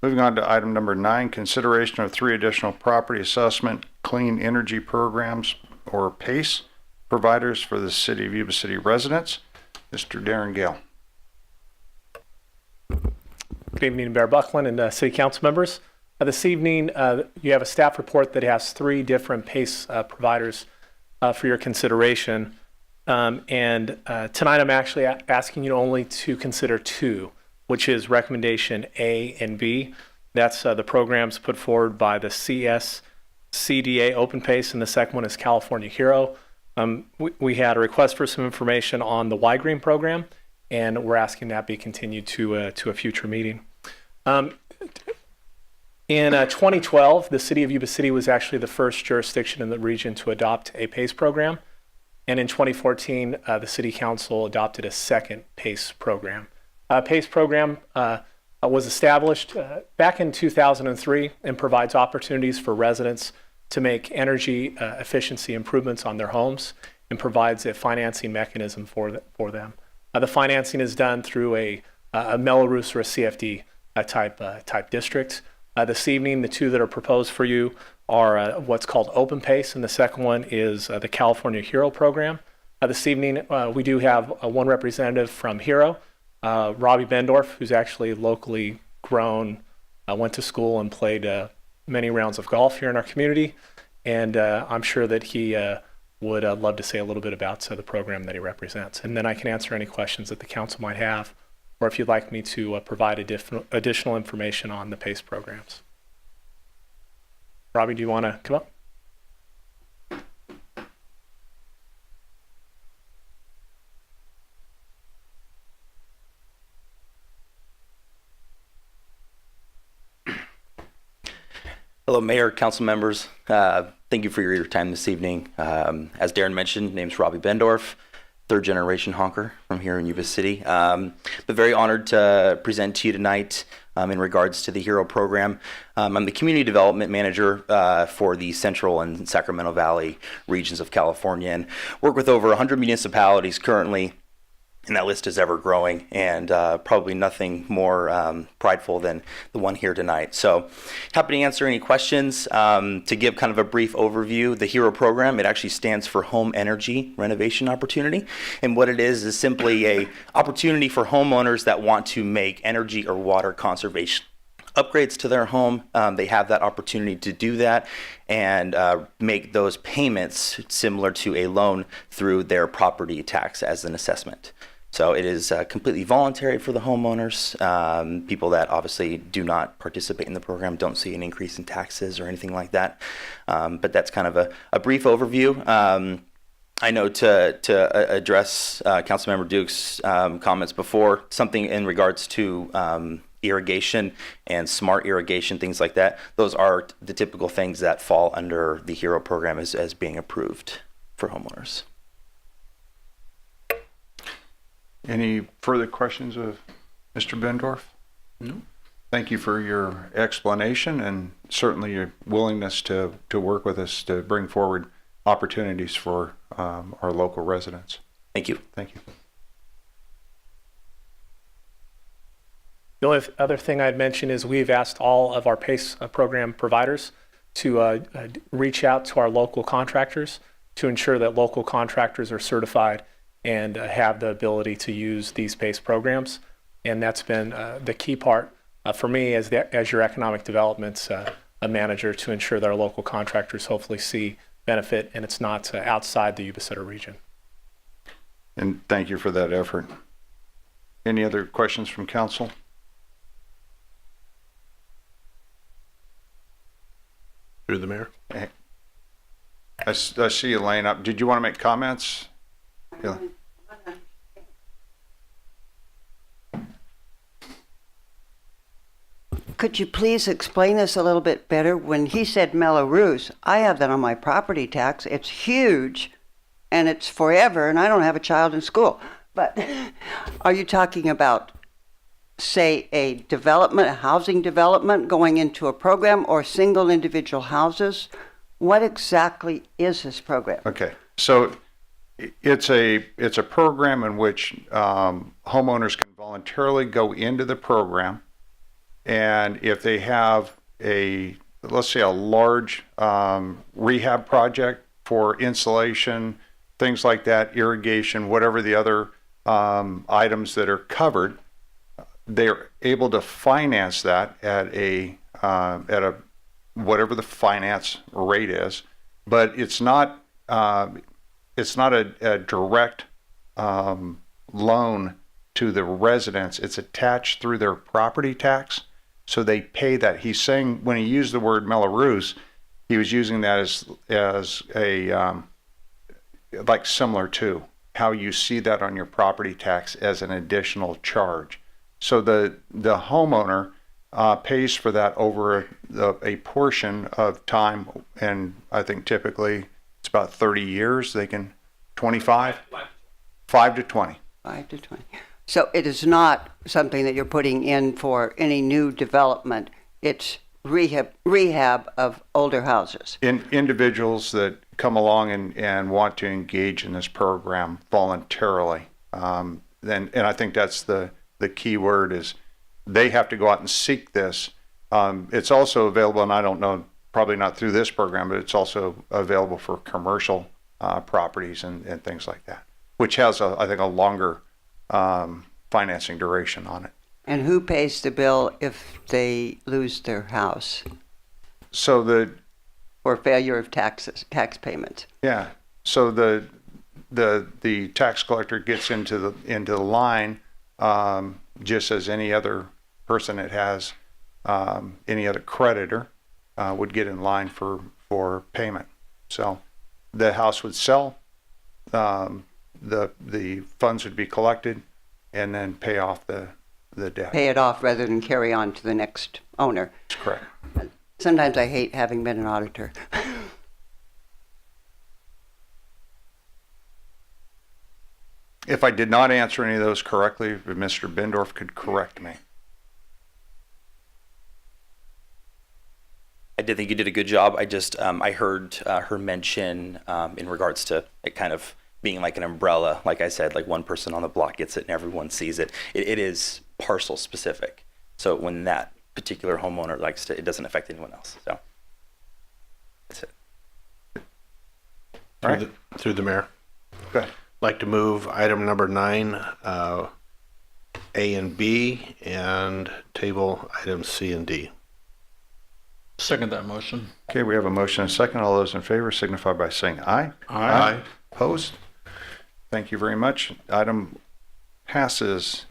Moving on to item number 9, consideration of 3 additional property assessment clean energy programs, or PACE, providers for the City of Yuba City residents. Mr. Darren Gale. Good evening, Mayor Buckland and City Council members. This evening, you have a staff report that has 3 different PACE providers for your consideration. Tonight I'm actually asking you only to consider 2, which is recommendation A and B. That's the programs put forward by the CSCDA Open PACE, and the second one is California Hero. We had a request for some information on the Y-Green program, and we're asking that be continued to a future meeting. In 2012, the City of Yuba City was actually the first jurisdiction in the region to adopt a PACE program. And in 2014, the City Council adopted a second PACE program. PACE program was established back in 2003 and provides opportunities for residents to make energy efficiency improvements on their homes and provides a financing mechanism for them. The financing is done through a Melrose or a CFD type district. This evening, the 2 that are proposed for you are what's called Open PACE, and the second one is the California Hero program. This evening, we do have 1 representative from Hero, Robbie Bendorf, who's actually locally grown, went to school and played many rounds of golf here in our community, and I'm sure that he would love to say a little bit about the program that he represents. And then I can answer any questions that the council might have, or if you'd like me to provide additional information on the PACE programs. Robbie, do you want to come up? Hello, Mayor, council members. Thank you for your time this evening. As Darren mentioned, name's Robbie Bendorf, 3rd generation honker from here in Yuba City. But very honored to present to you tonight in regards to the Hero program. I'm the community development manager for the Central and Sacramento Valley regions of California, and work with over 100 municipalities currently. And that list is ever growing, and probably nothing more prideful than the one here tonight. So happy to answer any questions. To give kind of a brief overview, the HERO program, it actually stands for Home Energy Renovation Opportunity. And what it is simply a opportunity for homeowners that want to make energy or water conservation upgrades to their home. They have that opportunity to do that and make those payments similar to a loan through their property tax as an assessment. So it is completely voluntary for the homeowners. People that obviously do not participate in the program don't see an increase in taxes or anything like that. But that's kind of a brief overview. I know to address Councilmember Duke's comments before, something in regards to irrigation and smart irrigation, things like that. Those are the typical things that fall under the HERO program as being approved for homeowners. Any further questions of Mr. Bendorf? No. Thank you for your explanation and certainly your willingness to work with us to bring forward opportunities for our local residents. Thank you. Thank you. The only other thing I'd mention is we've asked all of our PACE program providers to reach out to our local contractors to ensure that local contractors are certified and have the ability to use these PACE programs. And that's been the key part for me as your economic development a manager, to ensure that our local contractors hopefully see benefit and it's not outside the Yuba City region. And thank you for that effort. Any other questions from council? Through the mayor. I see you laying up. Did you want to make comments? Yeah. Could you please explain this a little bit better? When he said Melrose, I have that on my property tax. It's huge and it's forever, and I don't have a child in school. But are you talking about, say, a development, a housing development going into a program, or single individual houses? What exactly is this program? Okay, so it's a program in which homeowners can voluntarily go into the program And if they have let's say a large rehab project for insulation, things like that, irrigation, whatever the other items that are covered, they're able to finance that at a whatever the finance rate is, but it's not a direct loan to the residents. It's attached through their property tax, so they pay that. He's saying when he used the word Melrose, he was using that as a like similar to how you see that on your property tax as an additional charge. So the homeowner pays for that over a portion of time, and I think typically it's about 30 years. They can 25, 5 to 20. 5 to 20. So it is not something that you're putting in for any new development. It's rehab of older houses. Individuals that come along and want to engage in this program voluntarily. And I think that's the key word is they have to go out and seek this. It's also available, and I don't know, probably not through this program, but it's also available for commercial properties and things like that, which has, I think, a longer financing duration on it. And who pays the bill if they lose their house So for failure of tax payments? yeah, so the tax collector gets into the line just as any other person that has any other creditor would get in line for payment. So the house would sell, the funds would be collected, and then pay off the debt. Pay it off rather than carry on to the next owner. That's correct. Sometimes I hate having been an auditor. If I did not answer any of those correctly, if Mr. Bendorf could correct me. I did think you did a good job. I just, I heard her mention in regards to it kind of being like an umbrella. Like I said, like one person on the block gets it and everyone sees it. It is parcel specific. So when that particular homeowner likes to, it doesn't affect anyone else. So that's it. Right. Through the mayor. Go ahead. Like to move item number 9, A and B, and table items C and D. Second that motion. Okay, we have a motion and a second. All those in favor signify by saying aye. Aye. Opposed? Thank you very much. Item passes